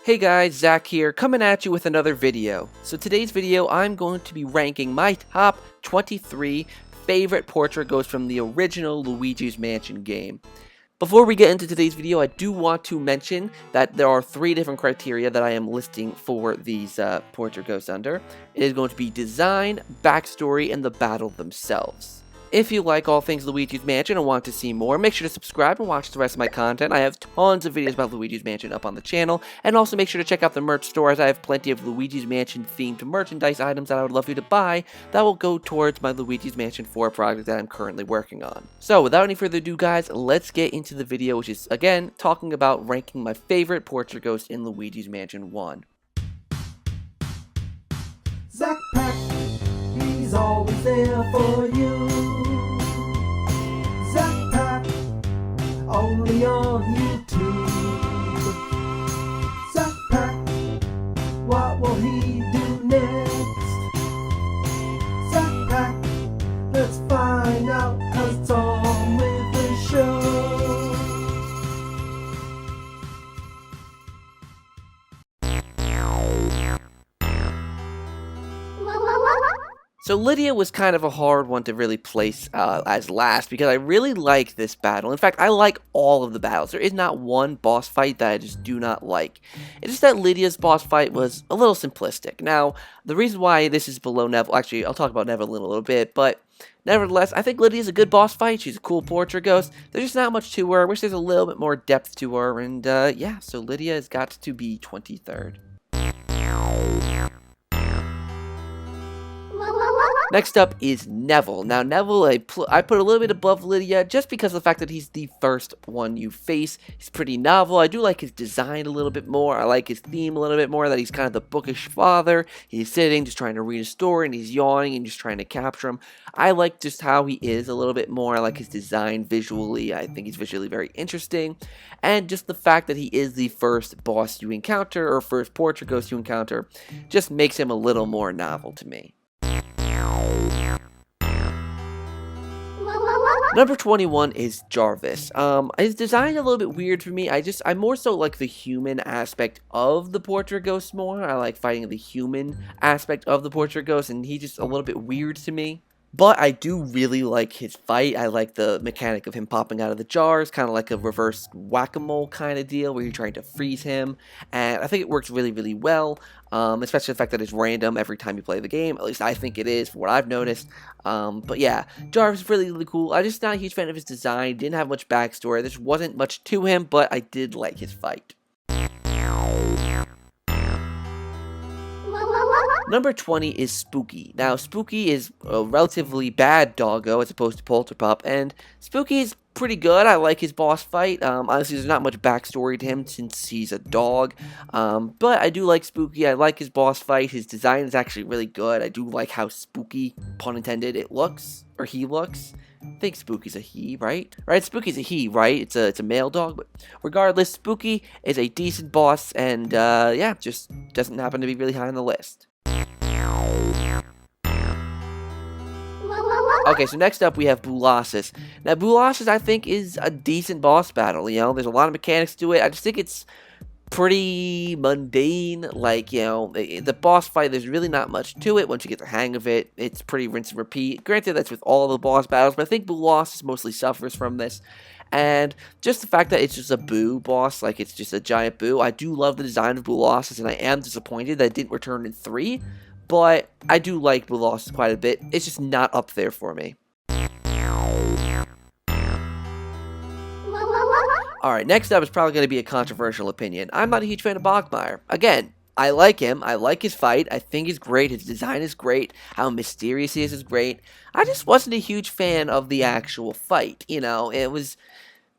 Hey guys, Zach here, coming at you with another video. So today's video, I'm going to be ranking my top 23 favorite portrait ghosts from the original Luigi's Mansion game. Before we get into today's video, I do want to mention that there are 3 different criteria that I am listing for these portrait ghosts under. It is going to be design, backstory, and the battle themselves. If you like all things Luigi's Mansion and want to see more, make sure to subscribe and watch the rest of my content. I have tons of videos about Luigi's Mansion up on the channel, and also make sure to check out the merch store as I have plenty of Luigi's Mansion themed merchandise items that I would love you to buy that will go towards my Luigi's Mansion 4 project that I'm currently working on. So without any further ado guys, let's get into the video, which is again talking about ranking my favorite portrait ghosts in Luigi's Mansion 1. ZakPak, he's always there for you. ZakPak, only on YouTube. ZakPak, what will he do next? ZakPak, let's find out, 'cause it's on with the show. So Lydia was kind of a hard one to really place as last because I really like this battle. In fact, I like all of the battles. There is not one boss fight that I just do not like. It's just that Lydia's boss fight was a little simplistic. Now, the reason why this is below Neville, actually, I'll talk about Neville in a little bit, but nevertheless, I think Lydia's a good boss fight. She's a cool portrait ghost. There's just not much to her. I wish there's a little bit more depth to her, and yeah, so Lydia has got to be 23rd. Next up is Neville. Now, Neville, I put a little bit above Lydia just because of the fact that he's the first one you face. He's pretty novel. I do like his design a little bit more. I like his theme a little bit more, that he's kind of the bookish father. He's sitting, just trying to read a story, and he's yawning and just trying to capture him. I like just how he is a little bit more. I like his design visually. I think he's visually very interesting. And just the fact that he is the first boss you encounter, or first portrait ghost you encounter, just makes him a little more novel to me. Number 21 is Jarvis. His design is a little bit weird for me. I more so like the human aspect of the portrait ghost more. I like fighting the human aspect of the portrait ghost, and he's just a little bit weird to me. But I do really like his fight. I like the mechanic of him popping out of the jars, kind of like a reverse whack-a-mole kind of deal where you're trying to freeze him. And I think it works really, really well, especially the fact that it's random every time you play the game. At least I think it is, from what I've noticed. But yeah, Jarvis is really, really cool. I'm just not a huge fan of his design. Didn't have much backstory. There wasn't much to him, but I did like his fight. Number 20 is Spooky. Now, Spooky is a relatively bad doggo as opposed to Polterpup, and Spooky is pretty good. I like his boss fight. Honestly, there's not much backstory to him since he's a dog, but I do like Spooky. I like his boss fight. His design is actually really good. I do like how spooky, pun intended, it looks, or he looks. I think Spooky's a he, right? Right, Spooky's a he, right? It's a male dog, but regardless, Spooky is a decent boss, and yeah, just doesn't happen to be really high on the list. Okay, so next up we have Boolossus. Now, Boolossus, I think, is a decent boss battle, you know? There's a lot of mechanics to it. I just think it's pretty mundane. Like, you know, the boss fight, there's really not much to it. Once you get the hang of it, it's pretty rinse and repeat. Granted, that's with all the boss battles, but I think Boolossus mostly suffers from this. And just the fact that it's just a boo boss, like it's just a giant boo. I do love the design of Boolossus, and I am disappointed that it didn't return in 3. But I do like Boolossus quite a bit. It's just not up there for me. Alright, next up is probably going to be a controversial opinion. I'm not a huge fan of Bogmire. Again, I like him. I like his fight. I think he's great. His design is great. How mysterious he is great. I just wasn't a huge fan of the actual fight. You know, it was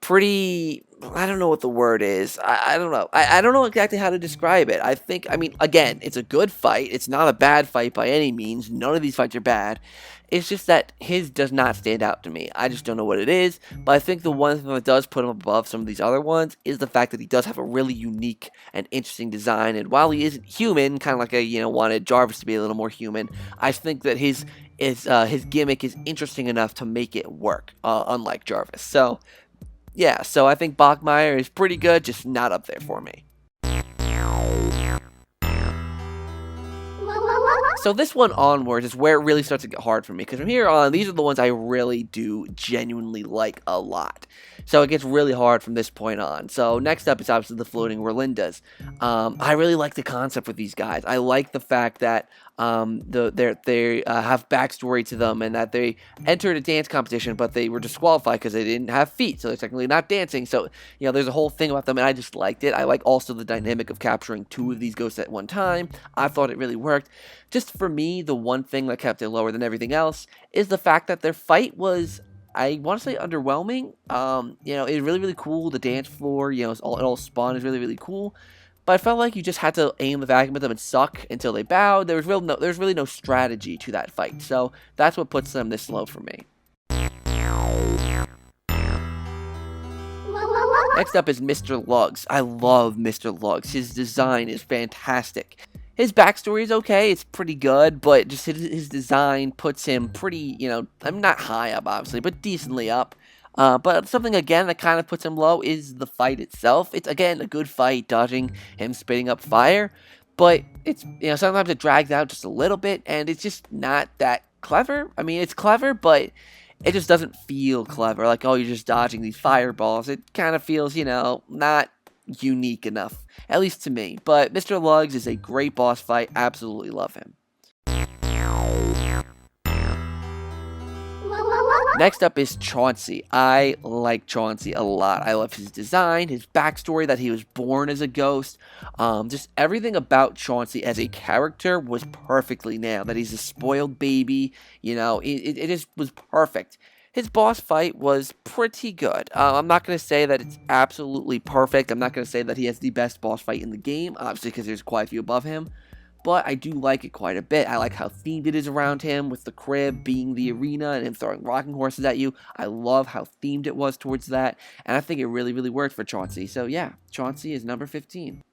pretty, I don't know what the word is. I don't know. I don't know exactly how to describe it. I mean, again, it's a good fight. It's not a bad fight by any means. None of these fights are bad. It's just that his does not stand out to me. I just don't know what it is, but I think the one thing that does put him above some of these other ones is the fact that he does have a really unique and interesting design, and while he isn't human, kind of like I, wanted Jarvis to be a little more human, I think that his gimmick is interesting enough to make it work, unlike Jarvis. So, yeah, so I think Bogmire is pretty good, just not up there for me. So this one onwards is where it really starts to get hard for me, because from here on, these are the ones I really do genuinely like a lot. So it gets really hard from this point on. So next up is obviously the Floating Whirlindas. I really like the concept with these guys. I like the fact that they have backstory to them, and that they entered a dance competition, but they were disqualified because they didn't have feet, so they're technically not dancing. So, you know, there's a whole thing about them, and I just liked it. I like also the dynamic of capturing two of these ghosts at one time. I thought it really worked. Just for me, the one thing that kept it lower than everything else is the fact that their fight was, I want to say, underwhelming. You know, it's really, really cool. The dance floor, you know, it all spun is really, really cool. But I felt like you just had to aim the vacuum at them and suck until they bowed. There was really no strategy to that fight. So that's what puts them this low for me. Next up is Mr. Lugs. I love Mr. Lugs. His design is fantastic. His backstory is okay, it's pretty good, but just his design puts him pretty, you know, I'm not high up, obviously, but decently up. But something, again, that kind of puts him low is the fight itself. It's, again, a good fight, dodging him spitting up fire, but it's, you know, sometimes it drags out just a little bit, and it's just not that clever. I mean, it's clever, but it just doesn't feel clever, like, oh, you're just dodging these fireballs. It kind of feels, you know, not unique enough, at least to me. But Mr. Lugs is a great boss fight. Absolutely love him. Next up is Chauncey. I like Chauncey a lot. I love his design, his backstory, that he was born as a ghost. Just everything about Chauncey as a character was perfectly nailed. That he's a spoiled baby, you know, it just was perfect. His boss fight was pretty good. I'm not going to say that it's absolutely perfect. I'm not going to say that he has the best boss fight in the game, obviously, because there's quite a few above him. But I do like it quite a bit. I like how themed it is around him, with the crib being the arena and him throwing rocking horses at you. I love how themed it was towards that, and I think it really, really worked for Chauncey. So yeah, Chauncey is number 15.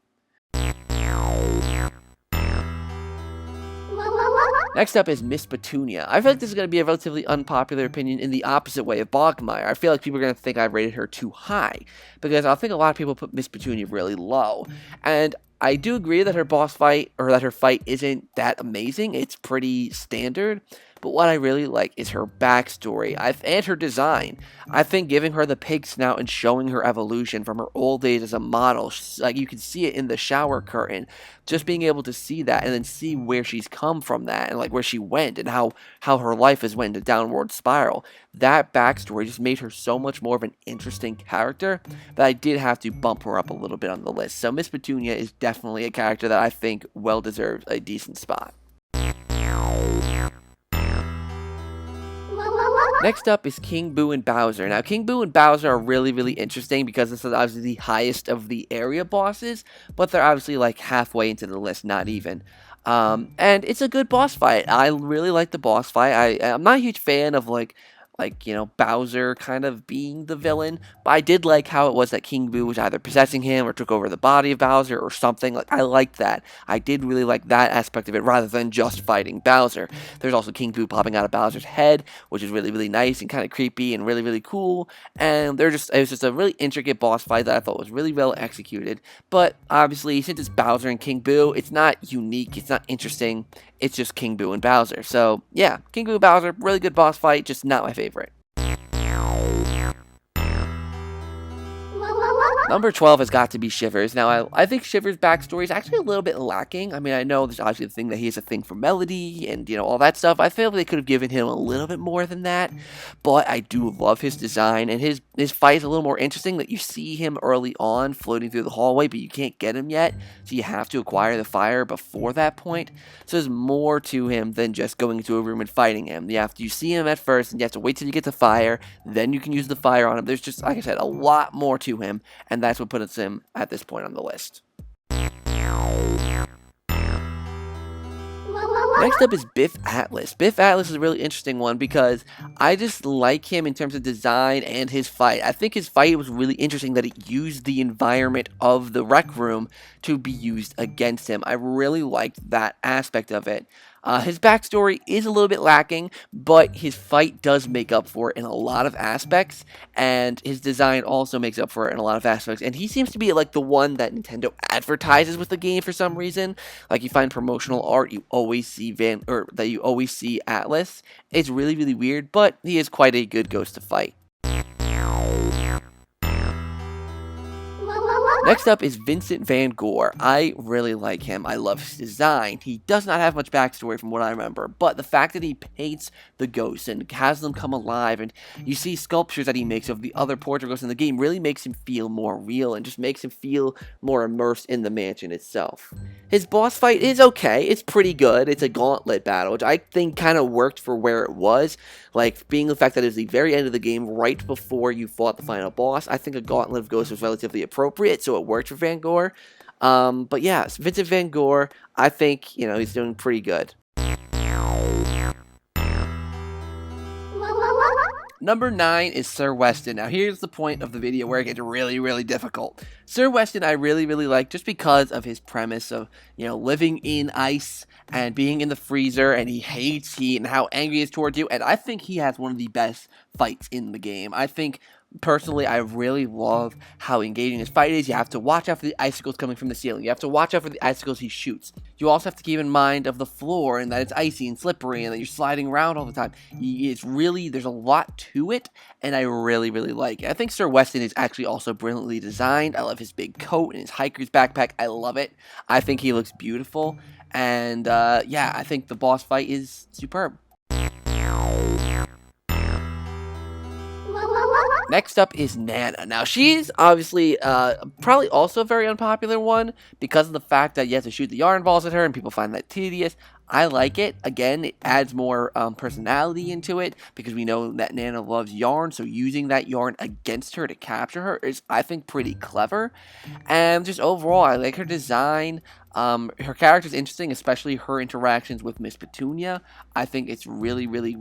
Next up is Miss Petunia. I feel like this is going to be a relatively unpopular opinion in the opposite way of Bogmire. I feel like people are going to think I rated her too high, because I think a lot of people put Miss Petunia really low. And I do agree that her boss fight, or that her fight, isn't that amazing. It's pretty standard. But what I really like is her backstory and her design. I think giving her the pig snout and showing her evolution from her old days as a model, like you can see it in the shower curtain, just being able to see that and then see where she's come from that, and like where she went, and how her life has went a downward spiral. That backstory just made her so much more of an interesting character that I did have to bump her up a little bit on the list. So Miss Petunia is definitely a character that I think well deserves a decent spot. Next up is King Boo and Bowser. Now, King Boo and Bowser are really, really interesting because this is obviously the highest of the area bosses, but they're obviously like halfway into the list, not even. And it's a good boss fight. I really like the boss fight. I'm not a huge fan of like, you know, Bowser kind of being the villain, but I did like how it was that King Boo was either possessing him or took over the body of Bowser or something. Like, I liked that. I did really like that aspect of it rather than just fighting Bowser. There's also King Boo popping out of Bowser's head, which is really, really nice and kind of creepy and really, really cool. And it was just a really intricate boss fight that I thought was really well executed. But obviously, since it's Bowser and King Boo, it's not unique, it's not interesting. It's just King Boo and Bowser. So, yeah, King Boo and Bowser, really good boss fight, just not my favorite. Number 12 has got to be Shivers. Now, I think Shivers' backstory is actually a little bit lacking. I mean, I know there's obviously the thing that he has a thing for melody and, you know, all that stuff. I feel like they could have given him a little bit more than that. But I do love his design, and his fight is a little more interesting, that you see him early on floating through the hallway, but you can't get him yet. So you have to acquire the fire before that point. So there's more to him than just going into a room and fighting him. You see him at first, and you have to wait till you get the fire. Then you can use the fire on him. There's just, like I said, a lot more to him. And that's what puts him at this point on the list. Next up is Biff Atlas. Biff Atlas is a really interesting one because I just like him in terms of design and his fight. I think his fight was really interesting, that it used the environment of the rec room to be used against him. I really liked that aspect of it. His backstory is a little bit lacking, but his fight does make up for it in a lot of aspects, and his design also makes up for it in a lot of aspects. And he seems to be like the one that Nintendo advertises with the game for some reason. Like you find promotional art, you always see you always see Atlas. It's really, really weird, but he is quite a good ghost to fight. Next up is Vincent Van Gore. I really like him. I love his design. He does not have much backstory from what I remember, but the fact that he paints the ghosts and has them come alive, and you see sculptures that he makes of the other portrait ghosts in the game, really makes him feel more real and just makes him feel more immersed in the mansion itself. His boss fight is okay. It's pretty good. It's a gauntlet battle, which I think kind of worked for where it was. Like, being the fact that it was the very end of the game, right before you fought the final boss, I think a gauntlet of ghosts was relatively appropriate, so it worked for Van Gore. But yeah, Vincent Van Gore, I think, he's doing pretty good. Number 9 is Sir Weston. Now here's the point of the video where it gets really, really difficult. Sir Weston I really, really like just because of his premise of, living in ice and being in the freezer, and he hates heat and how angry he is towards you, and I think he has one of the best fights in the game. I think, personally, I really love how engaging his fight is. You have to watch out for the icicles coming from the ceiling. You have to watch out for the icicles he shoots. You also have to keep in mind of the floor and that it's icy and slippery and that you're sliding around all the time. It's really, there's a lot to it, and I really, really like it. I think Sir Weston is actually also brilliantly designed. I love his big coat and his hiker's backpack. I love it. I think he looks beautiful, and yeah, I think the boss fight is superb. Next up is Nana. Now, she's obviously probably also a very unpopular one because of the fact that you have to shoot the yarn balls at her and people find that tedious. I like it. Again, it adds more personality into it because we know that Nana loves yarn, so using that yarn against her to capture her is, I think, pretty clever. And just overall, I like her design. Her character is interesting, especially her interactions with Miss Petunia. I think it's really, really,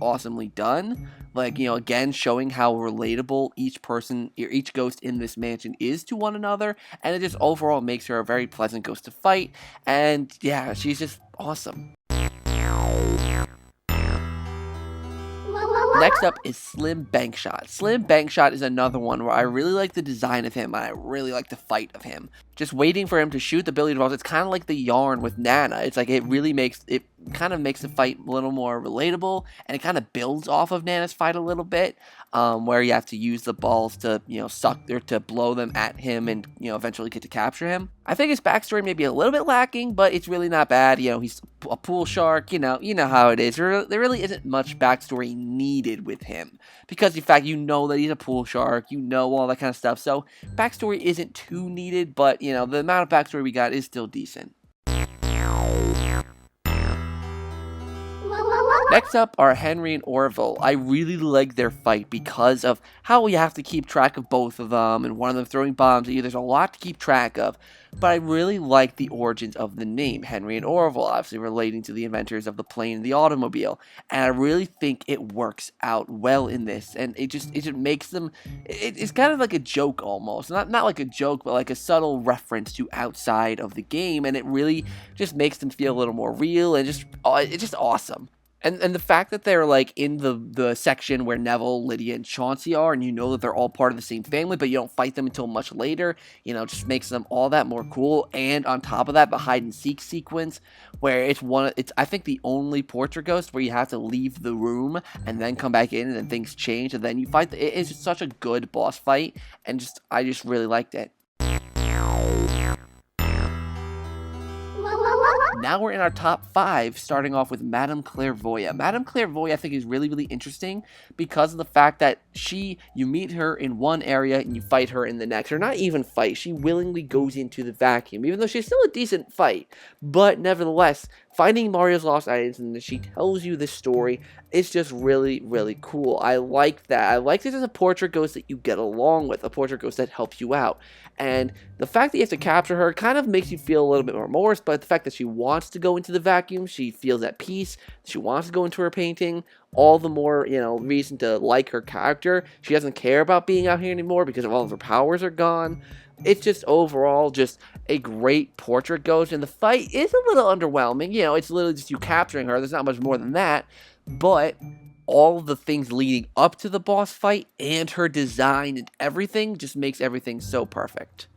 awesomely done. Again, showing how relatable each ghost in this mansion is to one another, and it just overall makes her a very pleasant ghost to fight, and yeah, she's just awesome. Next up is Slim Bankshot. Slim Bankshot is another one where I really like the design of him, and I really like the fight of him. Just waiting for him to shoot the billiard balls, it's kind of like the yarn with Nana. It's like it kind of makes the fight a little more relatable, and it kind of builds off of Nana's fight a little bit, where you have to use the balls to, suck or to blow them at him and, eventually get to capture him. I think his backstory may be a little bit lacking, but it's really not bad. He's a pool shark, you know how it is. There really isn't much backstory needed with him because, in fact, that he's a pool shark, all that kind of stuff. So backstory isn't too needed, but, the amount of backstory we got is still decent. Next up are Henry and Orville. I really like their fight because of how you have to keep track of both of them, and one of them throwing bombs at you. There's a lot to keep track of, but I really like the origins of the name, Henry and Orville, obviously relating to the inventors of the plane and the automobile, and I really think it works out well in this, and it just makes them, it's kind of like a joke almost, not like a joke, but like a subtle reference to outside of the game, and it really just makes them feel a little more real, and it's just awesome. And the fact that they're in the section where Neville, Lydia, and Chauncey are, and that they're all part of the same family, but you don't fight them until much later, just makes them all that more cool. And on top of that, the hide and seek sequence, where it's I think the only portrait ghost where you have to leave the room and then come back in, and then things change, and then you fight. It is just such a good boss fight, and I just really liked it. Now we're in our top 5, starting off with Madame Clairvoya. Madame Clairvoya, I think, is really, really interesting because of the fact that you meet her in one area and you fight her in the next. Or not even fight, she willingly goes into the vacuum, even though she's still a decent fight. But nevertheless, finding Mario's lost items and she tells you this story, it's just really, really cool. I like that. I like this as a portrait ghost that you get along with, a portrait ghost that helps you out. And the fact that you have to capture her kind of makes you feel a little bit more remorse, but the fact that she wants to go into the vacuum, she feels at peace, she wants to go into her painting, all the more, reason to like her character. She doesn't care about being out here anymore because all of her powers are gone. it's just overall just a great portrait ghost, and the fight is a little underwhelming. You know, it's literally just you capturing her. There's not much more than that, but all the things leading up to the boss fight and her design and everything just makes everything so perfect.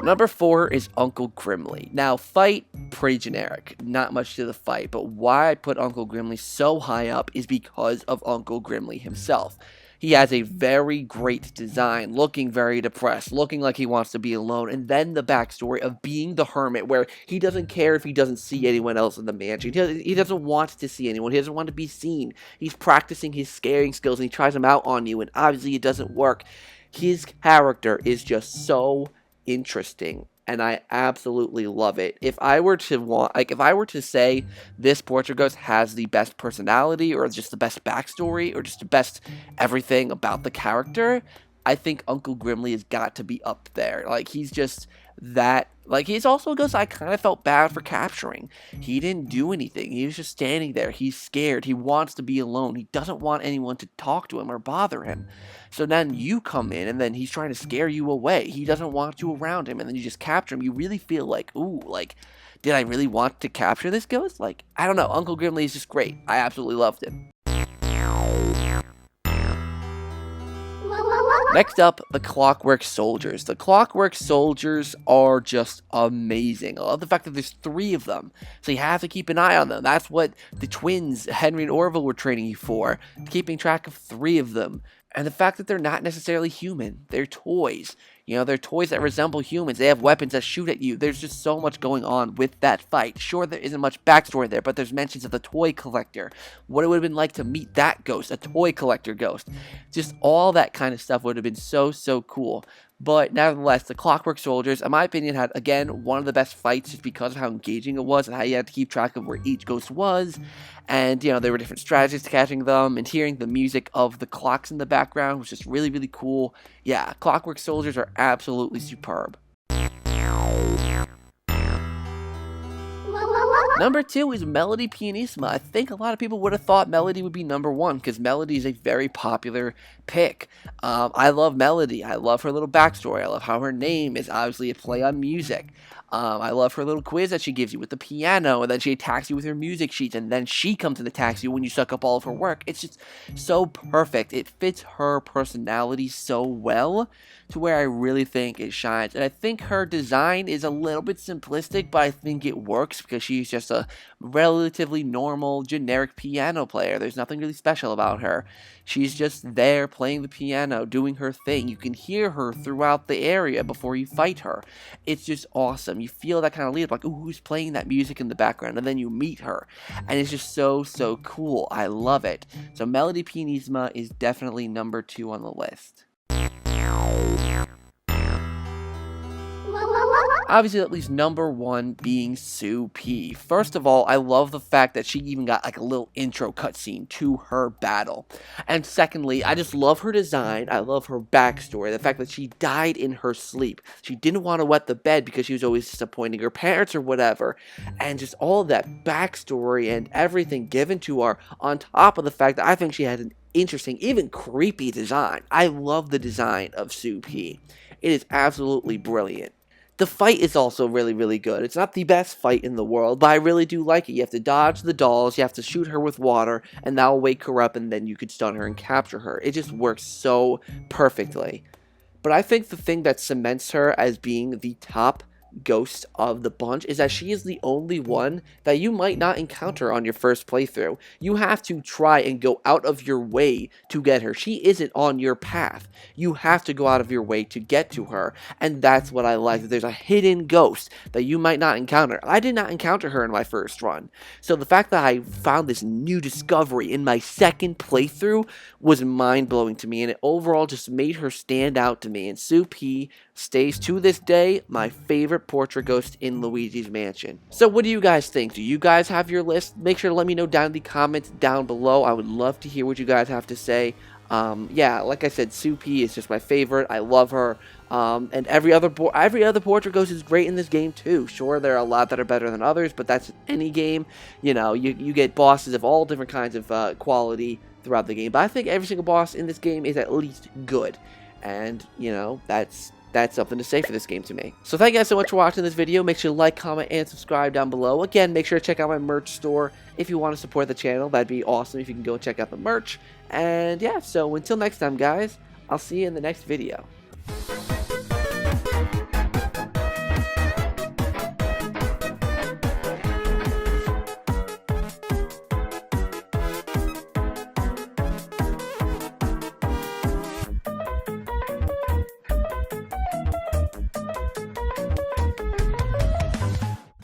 Number 4 is Uncle Grimmley. Now, fight, pretty generic. Not much to the fight, but why I put Uncle Grimmley so high up is because of Uncle Grimmley himself. He has a very great design, looking very depressed, looking like he wants to be alone, and then the backstory of being the hermit, where he doesn't care if he doesn't see anyone else in the mansion. He doesn't want to see anyone. He doesn't want to be seen. He's practicing his scaring skills, and he tries them out on you, and obviously it doesn't work. His character is just so interesting, and I absolutely love it. If I were to say this portrait ghost has the best personality, or just the best backstory, or just the best everything about the character, I think Uncle Grimmley has got to be up there. Like, he's just that. Like, he's also a ghost I kind of felt bad for capturing. He didn't do anything. He was just standing there. He's scared. He wants to be alone. He doesn't want anyone to talk to him or bother him. So then you come in, and then he's trying to scare you away. He doesn't want you around him, and then you just capture him. You really feel like, ooh, like, did I really want to capture this ghost? Like, I don't know. Uncle Grimmley is just great. I absolutely loved him. Next up, the Clockwork Soldiers. The Clockwork Soldiers are just amazing. I love the fact that there's 3 of them, so you have to keep an eye on them. That's what the twins, Henry and Orville, were training you for, keeping track of 3 of them. And the fact that they're not necessarily human. They're toys. You know, they're toys that resemble humans. They have weapons that shoot at you. There's just so much going on with that fight. Sure, there isn't much backstory there, but there's mentions of the toy collector. What it would have been like to meet that ghost, a toy collector ghost. Just all that kind of stuff would have been so cool. But nevertheless, the Clockwork Soldiers, in my opinion, had, again, one of the best fights just because of how engaging it was and how you had to keep track of where each ghost was. And, you know, there were different strategies to catching them, and hearing the music of the clocks in the background was just really cool. Yeah, Clockwork Soldiers are absolutely superb. Number 2 is Melody Pianissima. I think a lot of people would have thought Melody would be number 1 because Melody is a very popular pick. I love Melody. I love her little backstory. I love how her name is obviously a play on music. I love her little quiz that she gives you with the piano, and then she attacks you with her music sheets, and then she comes and attacks you when you suck up all of her work. It's just so perfect. It fits her personality so well to where I really think it shines. And I think her design is a little bit simplistic, but I think it works because she's just a relatively normal, generic piano player. There's nothing really special about her. She's just there playing the piano, doing her thing. You can hear her throughout the area before you fight her. It's just awesome. You feel that kind of lead, like, ooh, who's playing that music in the background? And then you meet her. And it's just so cool. I love it. So Melody Pianissima is definitely number 2 on the list. Obviously, at least number 1 being Sue P. First of all, I love the fact that she even got like a little intro cutscene to her battle. And secondly, I just love her design. I love her backstory. The fact that she died in her sleep. She didn't want to wet the bed because she was always disappointing her parents or whatever. And just all that backstory and everything given to her, on top of the fact that I think she had an interesting, even creepy design. I love the design of Sue P. It is absolutely brilliant. The fight is also really good. It's not the best fight in the world, but I really do like it. You have to dodge the dolls, you have to shoot her with water, and that'll wake her up, and then you could stun her and capture her. It just works so perfectly. But I think the thing that cements her as being the top ghost of the bunch is that she is the only one that you might not encounter on your first playthrough. You have to try and go out of your way to get her. She isn't on your path. You have to go out of your way to get to her, and that's what I like, that there's a hidden ghost that you might not encounter. I did not encounter her in my first run, so the fact that I found this new discovery in my second playthrough was mind-blowing to me, and it overall just made her stand out to me, and Sue P stays to this day my favorite portrait ghost in Luigi's Mansion. So what do you guys think? Do you guys have your list? Make sure to let me know down in the comments down below. I would love to hear what you guys have to say. Yeah, like I said, Sue P is just my favorite. I love her. And every other portrait ghost is great in this game too. Sure, there are a lot that are better than others, but that's any game. You know, you get bosses of all different kinds of quality throughout the game. But I think every single boss in this game is at least good. And, you know, that's something to say for this game to me. So thank you guys so much for watching this video. Make sure to like, comment, and subscribe down below. Again, make sure to check out my merch store if you want to support the channel. That'd be awesome if you can go check out the merch. And yeah, so until next time, guys, I'll see you in the next video.